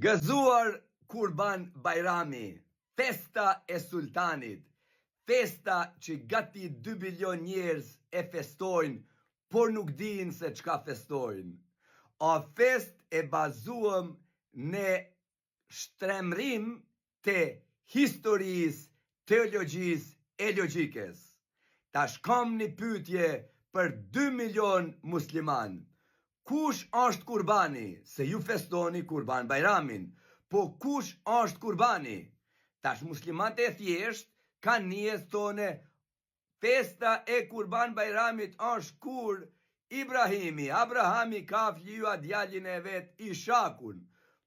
Gëzuar Kurban Bajrami, festa e sultanit, festa që gati 2 bilion njerëz e festojnë, por nuk dinë se çka festojnë. A fest e bazuam në shtremrim të historisë, teologjisë e logjikës. Tash kam një pyetje për 2 milion musliman. Kush është Kurbani? Se ju festoni Kurban Bajramin. Po kush është Kurbani? Tash muslimat e thjesht kanë niyet thonë festa e Kurban Bajramit është kur Abrahami ka flijua djalin e vet Ishakun.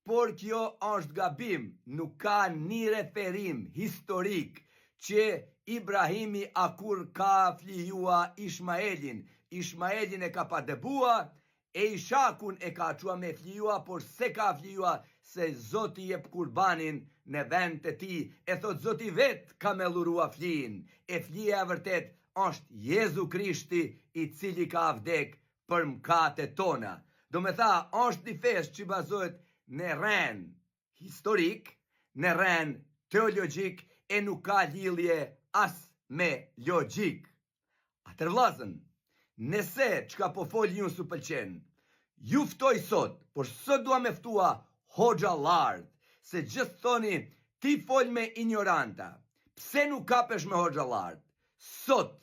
Por kjo është gabim, nuk ka një referim historik që Ibrahimi akur ka flijua Ishmaelin. Ishmaelin e ka pa dëbua, e Ishakun e ka qua me flijua, por se ka flijua se Zoti jep kurbanin në vend të ti. E thot Zoti vet ka me lurua flijin. E flija vërtet është Jezu Krishti i cili ka vdek për mkatet tona. Do me tha, është një fest që bazohet në ren historik, në ren teologjik, e nuk ka lidhje as me logjik. Atër vllazën, nëse çka po fol ju su pëlqen, ju ftoj sot, por sot dua me ftua hoxha lart, se gjithë thoni ti fol me ignoranta. Pse nuk kapesh me hoxha lart? Sot,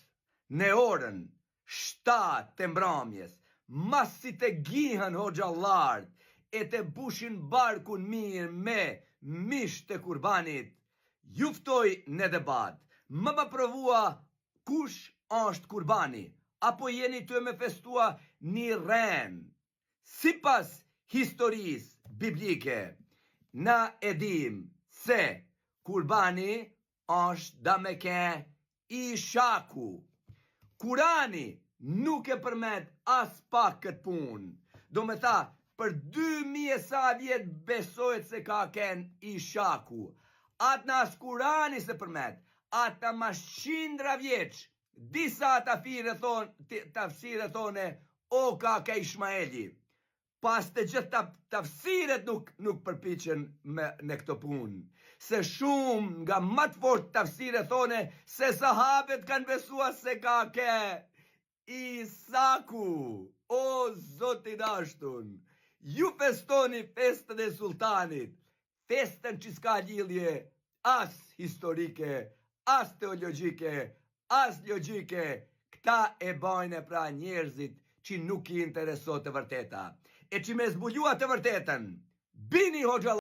në orën 7 të mbrëmjes, mas si të gihen hoxha lart, e të bushin barkun mirë me mish të kurbanit, ju ftoj në debat. Më pa provua kush është kurbani, apo jeni të me festua një ren. Sipas historisë biblike, na edhim se kurbani është dameke Ishaku. Kurani nuk e përmet as pak këtë punë. Do me tha, për 2000 sa vjet besohet se ka ken Ishaku. Atë në as Kurani se përmet, atë mas 100 vjeç, disa tafsire thone, o ka ke Ishmaeli. Pas të gjithë tafsiret nuk përpichen në këto punë. Se shumë nga matë fort tafsire thone se sahabet kanë besua se ka ke Isaku. O Zoti dashtun, ju festoni festën e sultanit, festën që s'ka lidhje as historike, as teologjike, as logjike. Këta e bajnë pra njerëzit që nuk i intereso të vërteta. E që me zbulua të vërtetën, bini hoxha